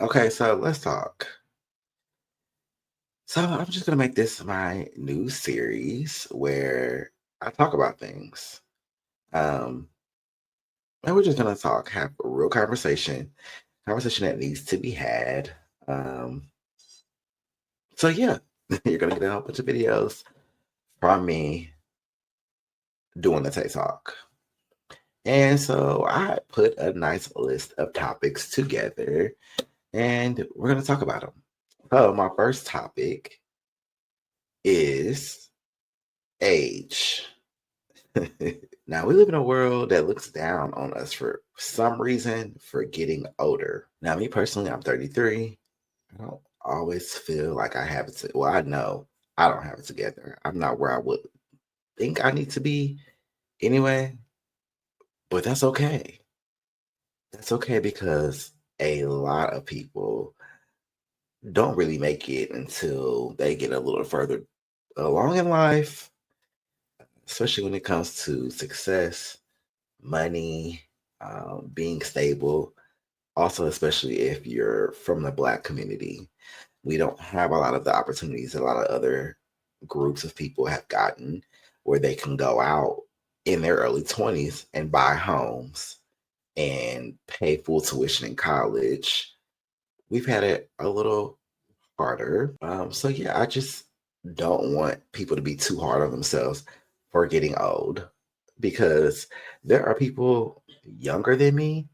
Okay, so let's talk. So I'm just gonna make this my new series where I talk about things. Um, and we're just gonna talk, have a real conversation that needs to be had. Um, so yeah, you're gonna get a whole bunch of videos from me doing the TED Talk. And so I put a nice list of topics together and we're gonna talk about them. So my first topic is age. Now we live in a world that looks down on us for some reason for getting older. Now, me personally, I'm 33. I don't always feel like I have it. Well, I know I don't have it together. I'm not where I would think I need to be anyway, but that's okay. That's okay because a lot of people don't really make it until they get a little further along in life, especially when it comes to success, money, being stable. Also, especially if you're from the Black community, we don't have a lot of the opportunities that a lot of other groups of people have gotten where they can go out in their early 20s and buy homes and pay full tuition in college. We've had it a little harder. So, yeah, I just don't want people to be too hard on themselves for getting old because there are people younger than me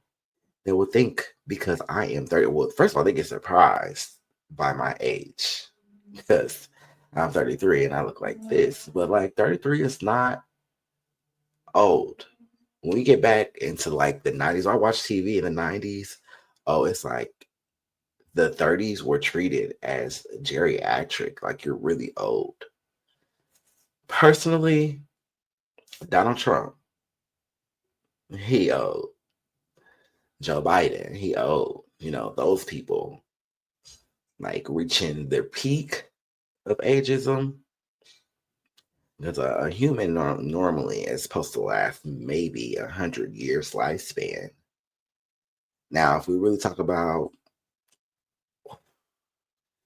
they will think because I am 30. Well, first of all, they get surprised by my age because I'm 33 and I look like this. But like 33 is not old. When we get back into like the 90s, I watched TV in the 90s. Oh, it's like the 30s were treated as geriatric, like you're really old. Personally, Donald Trump, he old. Joe Biden, he old. Those people like reaching their peak of ageism because a human normally is supposed to last maybe 100 years lifespan. Now, if we really talk about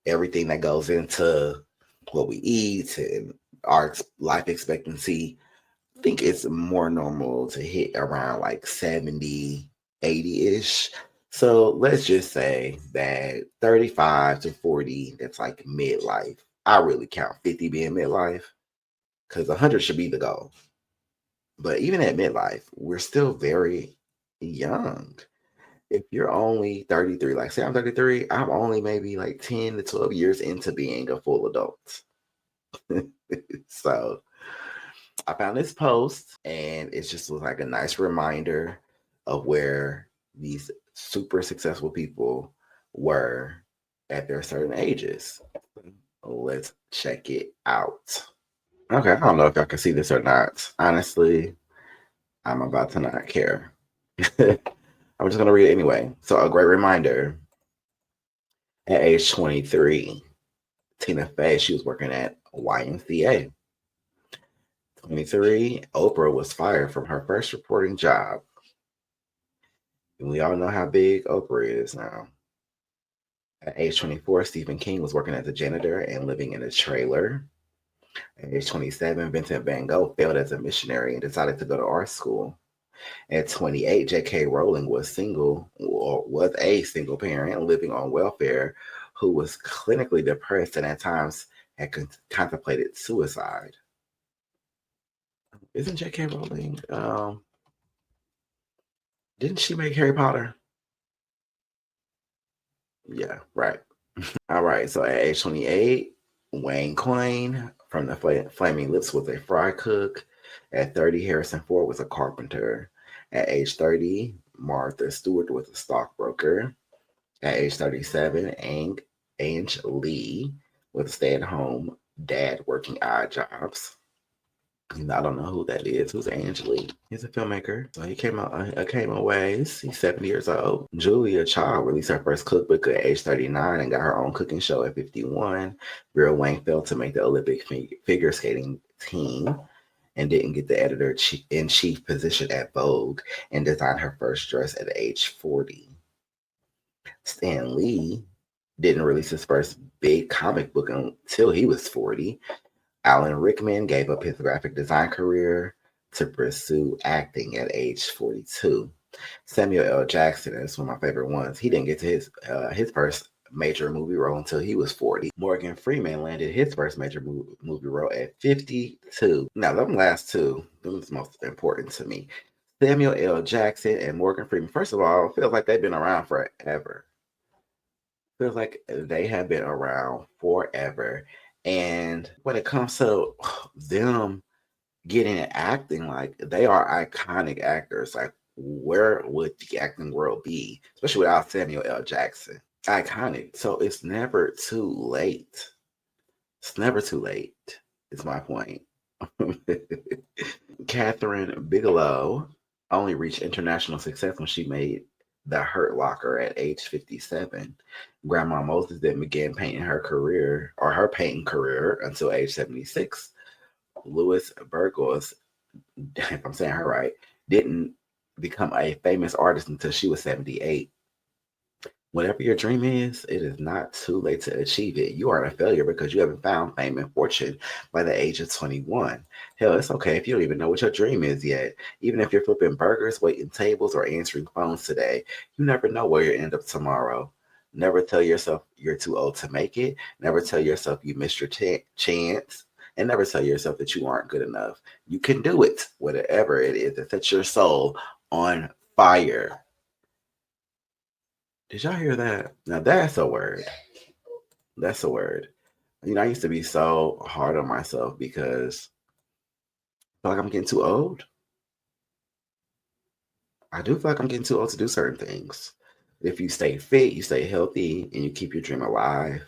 everything that goes into what we eat and our life expectancy, I think it's more normal to hit around like 70, 80-ish. So let's just say that 35 to 40, that's like midlife. I really count 50 being midlife because 100 should be the goal. But even at midlife, we're still very young. If you're only 33, like say I'm 33, I'm only maybe like 10 to 12 years into being a full adult. So I found this post and it just was like a nice reminder of where these super successful people were at their certain ages. Let's check it out. Okay, I don't know if y'all can see this or not. Honestly, I'm about to not care. I'm just going to read it anyway. So, a great reminder at age 23, Tina Fey, she was working at YMCA. 23, Oprah was fired from her first reporting job. And we all know how big Oprah is now. At age 24, Stephen King was working as a janitor and living in a trailer. At age 27, Vincent van Gogh failed as a missionary and decided to go to art school. At 28, J.K. Rowling was single or was a single parent living on welfare who was clinically depressed and at times had contemplated suicide. Isn't J.K. Rowling? Didn't she make Harry Potter? Yeah, right. All right. So at age 28, Wayne Coyne from the Flaming Lips was a fry cook. At 30, Harrison Ford was a carpenter. At age 30, Martha Stewart was a stockbroker. At age 37, Ange Lee was a stay-at-home dad working odd jobs. I don't know who that is. Who's Ange Lee? He's a filmmaker. So he came a ways. He's 70 years old. Julia Child released her first cookbook at age 39 and got her own cooking show at 51. Vera Wang failed to make the Olympic figure skating team and didn't get the editor-in-chief position at Vogue and designed her first dress at age 40. Stan Lee didn't release his first big comic book until he was 40. Alan Rickman gave up his graphic design career to pursue acting at age 42. Samuel L. Jackson is one of my favorite ones. He didn't get to his first major movie role until he was 40. Morgan Freeman landed his first major movie role at 52. Now, them last two, those are most important to me. Samuel L. Jackson and Morgan Freeman. First of all, it feels like they've been around forever. Feels like they have been around forever. And when it comes to them getting and acting, like they are iconic actors. Like, where would the acting world be, especially without Samuel L. Jackson? Iconic. So it's never too late. It's never too late, is my point. Catherine Bigelow only reached international success when she made The Hurt Locker at age 57. Grandma Moses then began painting her painting career until age 76. Louise Burgos, if I'm saying her right, didn't become a famous artist until she was 78. Whatever your dream is, it is not too late to achieve it. You aren't a failure because you haven't found fame and fortune by the age of 21. Hell, it's okay if you don't even know what your dream is yet. Even if you're flipping burgers, waiting tables, or answering phones today, you never know where you end up tomorrow. Never tell yourself you're too old to make it. Never tell yourself you missed your chance. And never tell yourself that you aren't good enough. You can do it, whatever it is that sets your soul on fire. Did y'all hear that? Now that's a word. That's a word. I used to be so hard on myself because I feel like I'm getting too old. I do feel like I'm getting too old to do certain things. If you stay fit, you stay healthy, and you keep your dream alive,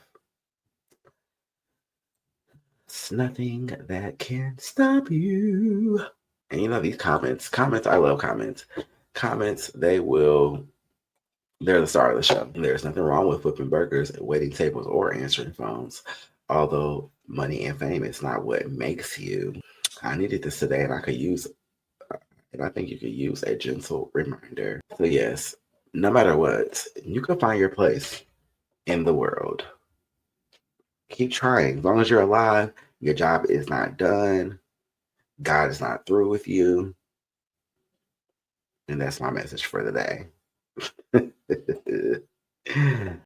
it's nothing that can stop you. And these comments, I love comments. Comments, they're the star of the show. There's nothing wrong with flipping burgers, waiting tables, or answering phones. Although money and fame is not what makes you. I needed this today, and I think you could use a gentle reminder. So yes, no matter what, you can find your place in the world. Keep trying. As long as you're alive, your job is not done. God is not through with you. And that's my message for the day.